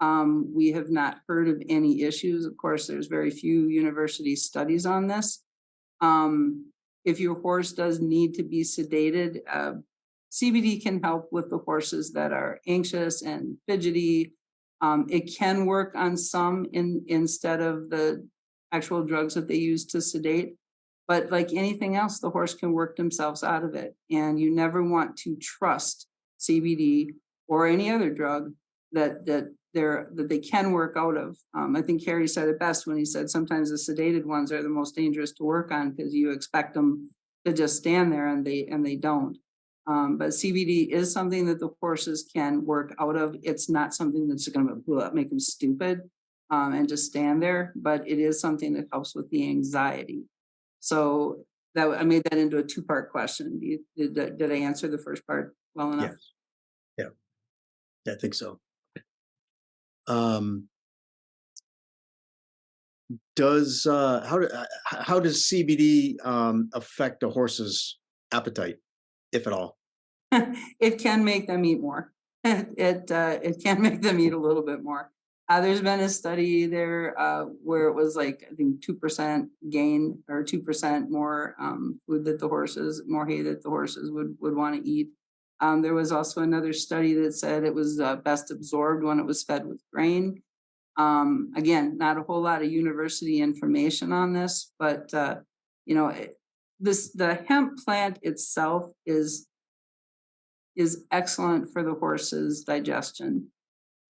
we have not heard of any issues. Of course, there's very few university studies on this. If your horse does need to be sedated, CBD can help with the horses that are anxious and fidgety. It can work on some instead of the actual drugs that they use to sedate. But like anything else, the horse can work themselves out of it. And you never want to trust CBD or any other drug that they can work out of. I think Harry said it best when he said sometimes the sedated ones are the most dangerous to work on because you expect them to just stand there and they don't. But CBD is something that the horses can work out of. It's not something that's going to make them stupid and just stand there, but it is something that helps with the anxiety. So that I made that into a 2-part question. Did I answer the first part well enough? Yes. Yeah, I think so. How does CBD affect a horse's appetite, if at all? It can make them eat more. It can make them eat a little bit more. There's been a study there where it was like, I think 2% gain or 2% more food that more hay that the horses would want to eat. There was also another study that said it was best absorbed when it was fed with grain. Again, not a whole lot of university information on this, but the hemp plant itself is excellent for the horse's digestion.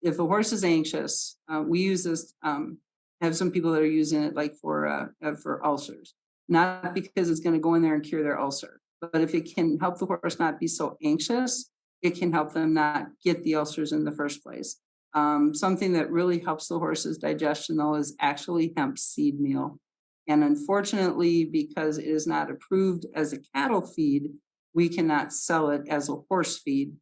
If a horse is anxious, we use this, have some people that are using it like for ulcers, not because it's going to go in there and cure their ulcer, but if it can help the horse not be so anxious, it can help them not get the ulcers in the first place. Something that really helps the horse's digestion though is actually hemp seed meal. And unfortunately, because it is not approved as a cattle feed, we cannot sell it as a horse feed.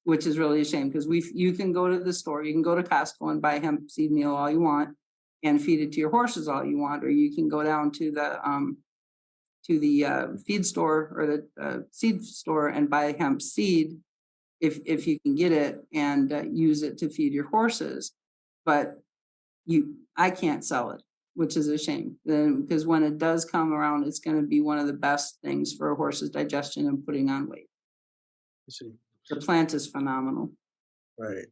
Which is really a shame because you can go to the store, you can go to Costco and buy hemp seed meal all you want and feed it to your horses all you want, or you can go down to the feed store or the seed store and buy hemp seed if you can get it and use it to feed your horses. But I can't sell it. which is a shame. Then because when it does come around, it's going to be one of the best things for a horse's digestion and putting on weight. I see. The plant is phenomenal. Right.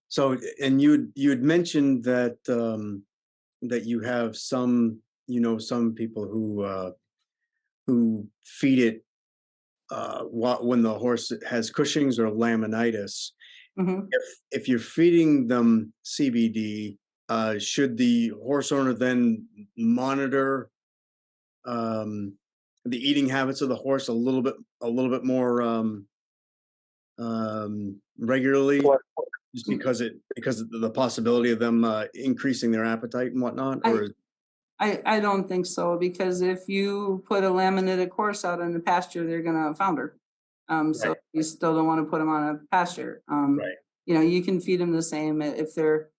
So, and you had mentioned that that you have some, some people who feed it when the horse has Cushing's or laminitis. Mhm. If you're feeding them CBD, should the horse owner then monitor the eating habits of the horse a little bit more regularly, What- just because of the possibility of them increasing their appetite and whatnot? Or I don't think so, because if you put a laminitic horse out in the pasture, they're gonna founder. So Right. you still don't want to put them on a pasture. Right. You can feed them the same if they're,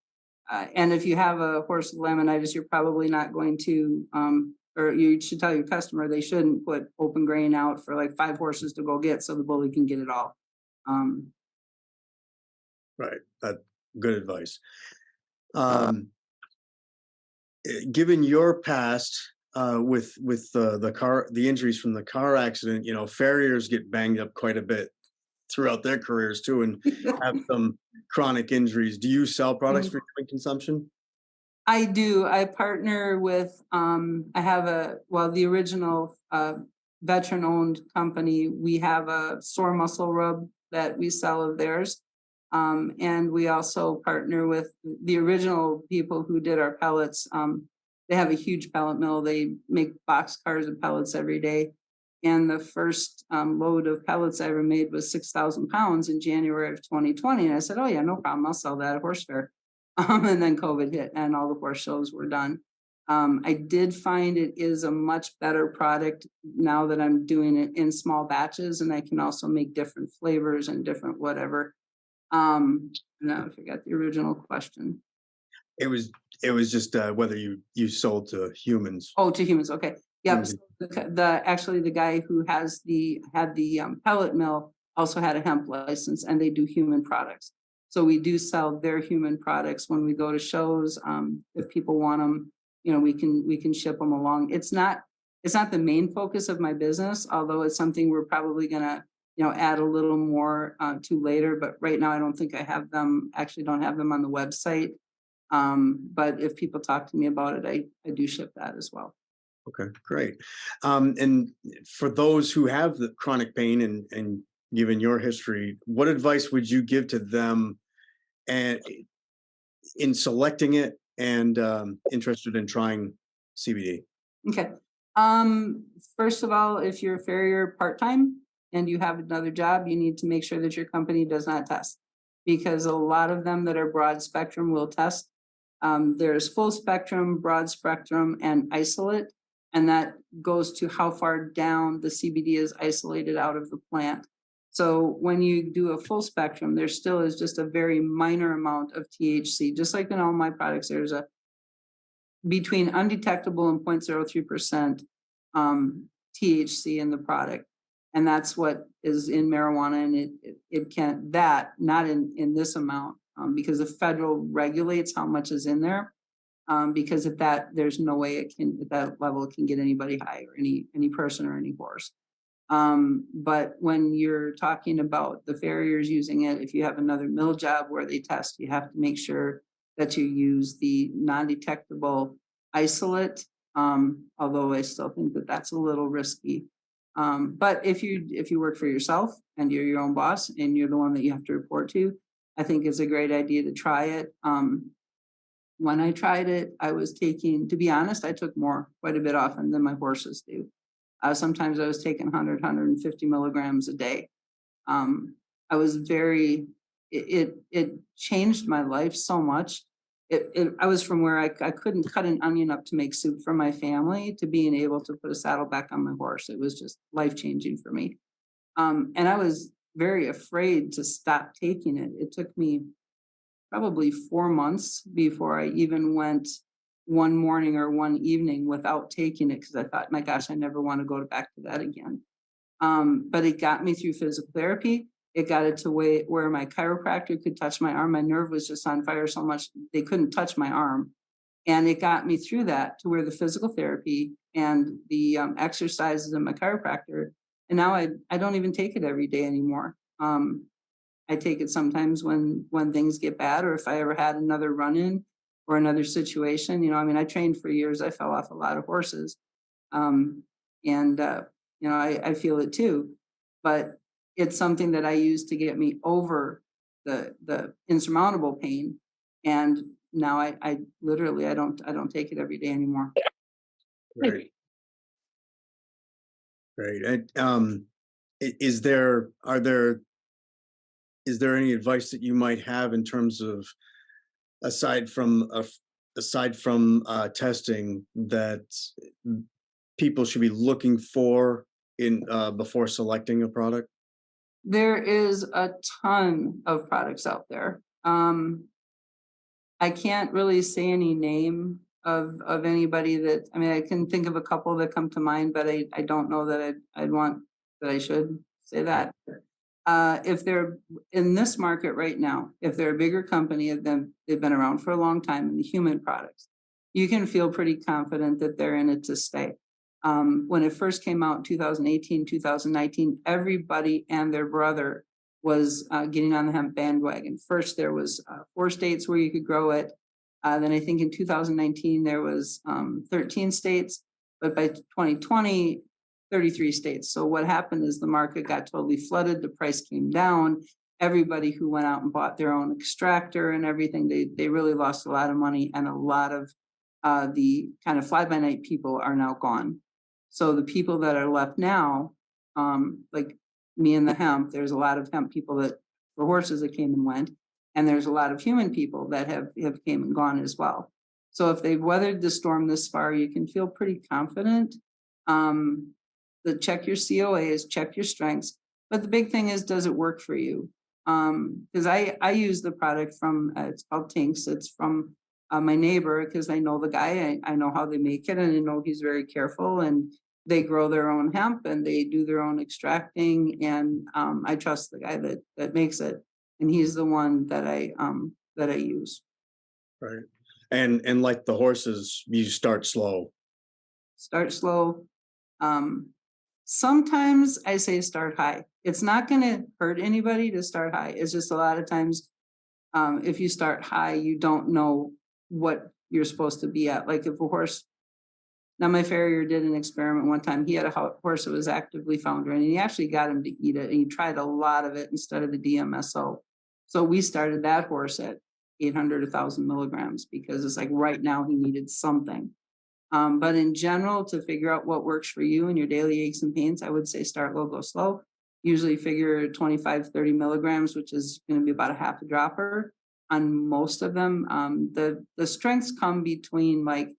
and if you have a horse with laminitis, you're probably not going to, or you should tell your customer they shouldn't put open grain out for like 5 horses to go get, so the bully can get it all. Right. That good advice. Given your past with the injuries from the car accident, farriers get banged up quite a bit throughout their careers too, and have some chronic injuries. Do you sell products for human consumption? I do. I partner with, I have the original veteran owned company. We have a sore muscle rub that we sell of theirs. And we also partner with the original people who did our pellets. They have a huge pellet mill. They make box cars of pellets every day. And the first load of pellets I ever made was 6,000 pounds in January of 2020. And I said, oh yeah, no problem. I'll sell that at horse fair. And then COVID hit and all the horse shows were done. I did find it is a much better product now that I'm doing it in small batches, and I can also make different flavors and different whatever. Now I forgot the original question. It was just whether you sold to humans. Oh, to humans. Okay. Yep. Mhm. So the guy who had the pellet mill also had a hemp license, and they do human products. So we do sell their human products when we go to shows. If people want them, we can ship them along. It's not the main focus of my business, although it's something we're probably gonna add a little more to later. But right now, I don't think I have them. Actually, don't have them on the website. But if people talk to me about it, I do ship that as well. Okay, great. And for those who have the chronic pain and given your history, what advice would you give to them and in selecting it and interested in trying CBD? Okay. First of all, if you're a farrier part-time and you have another job, you need to make sure that your company does not test, because a lot of them that are broad spectrum will test. There's full spectrum, broad spectrum, and isolate, and that goes to how far down the CBD is isolated out of the plant. So when you do a full spectrum, there still is just a very minor amount of THC. Just like in all my products, there's a between undetectable and 0.03% THC in the product. And that's what is in marijuana, and it can't, not in this amount, because the federal regulates how much is in there. Because of that, there's no way at that level it can get anybody high, or any person or any horse. But when you're talking about the farriers using it, if you have another mill job where they test, you have to make sure that you use the non-detectable isolate. Although I still think that that's a little risky. But if you work for yourself and you're your own boss and you're the one that you have to report to, I think it's a great idea to try it. When I tried it, I was taking, to be honest, I took quite a bit often than my horses do. Sometimes I was taking 100, 150 milligrams a day. I was it changed my life so much. I was from where I couldn't cut an onion up to make soup for my family to being able to put a saddle back on my horse. It was just life-changing for me. And I was very afraid to stop taking it. It took me probably 4 months before I even went one morning or one evening without taking it, because I thought, my gosh, I never want to go back to that again. But it got me through physical therapy. It got it to where my chiropractor could touch my arm. My nerve was just on fire so much they couldn't touch my arm. And it got me through that to where the physical therapy and the exercises and my chiropractor. And now I don't even take it every day anymore. I take it sometimes when things get bad, or if I ever had another run-in or another situation. I mean, I trained for years. I fell off a lot of horses. I feel it too. But it's something that I use to get me over the insurmountable pain. And now I literally I don't take it every day anymore. Great. Great. And is there any advice that you might have in terms of aside from testing that people should be looking for in before selecting a product? There is a ton of products out there. I can't really say any name of anybody that, I mean, I can think of a couple that come to mind, but I don't know that I should say that. If they're in this market right now, if they're a bigger company, they've been around for a long time in the human products, you can feel pretty confident that they're in it to stay. When it first came out in 2018, 2019, everybody and their brother was getting on the hemp bandwagon. First, there was 4 states where you could grow it. Then I think in 2019, there was 13 states, but by 2020, 33 states. So what happened is the market got totally flooded. The price came down. Everybody who went out and bought their own extractor and everything, they really lost a lot of money, and a lot of the kind of fly-by-night people are now gone. So the people that are left now, like me and the hemp, there's a lot of hemp people that for horses that came and went, and there's a lot of human people that have came and gone as well. So if they've weathered the storm this far, you can feel pretty confident. Check your COAs, check your strengths. But the big thing is, does it work for you? Because I use the product from, it's called Tinks. It's from my neighbor, because I know the guy. I know how they make it, and I know he's very careful, and they grow their own hemp and they do their own extracting. And I trust the guy that makes it, and he's the one that I use. Right. And like the horses, you start slow. Start slow. Sometimes I say start high. It's not going to hurt anybody to start high. It's just a lot of times, if you start high, you don't know what you're supposed to be at. Like if a horse, now my farrier did an experiment one time. He had a horse that was actively foundering, and he actually got him to eat it, and he tried a lot of it instead of the DMSO. So we started that horse at 800, 1,000 milligrams, because it's like right now he needed something. But in general, to figure out what works for you and your daily aches and pains, I would say start low, go slow. Usually figure 25, 30 milligrams, which is going to be about a half a dropper on most of them. The strengths come between like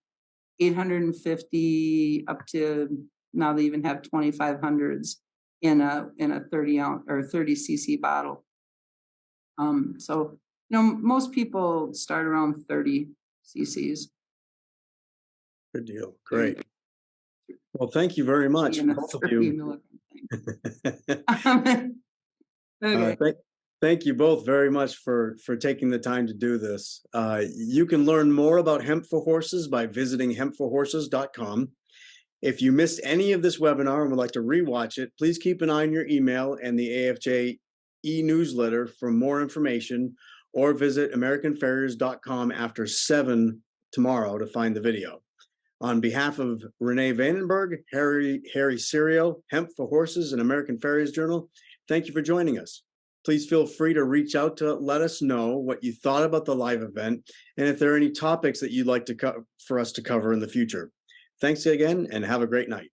850 up to, now they even have 2500s in a 30 ounce or 30 cc bottle. So, most people start around 30 cc's. Good deal. Great. Well, thank you very much, both of you. Okay. Thank you both very much for taking the time to do this. You can learn more about Hemp for Horses by visiting hempforhorses.com. If you missed any of this webinar and would like to rewatch it, please keep an eye on your email and the AFJ e-newsletter for more information, or visit AmericanFarriers.com after 7 tomorrow to find the video. On behalf of Renee Vandenberg, Harry Serio, Hemp for Horses, and American Farriers Journal, thank you for joining us. Please feel free to reach out to let us know what you thought about the live event, and if there are any topics that you'd like for us to cover in the future. Thanks again, and have a great night.